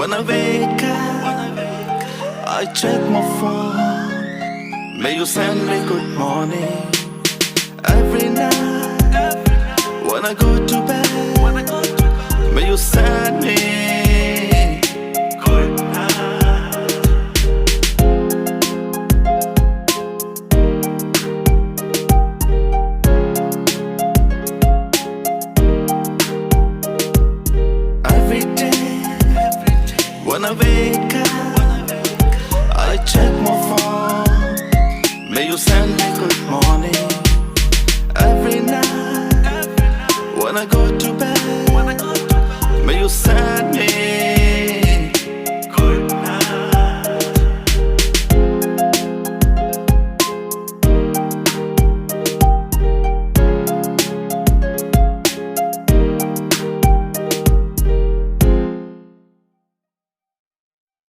When I wake up, I check my phone. May you send me good morning. Every night, when I go to bed, may you send me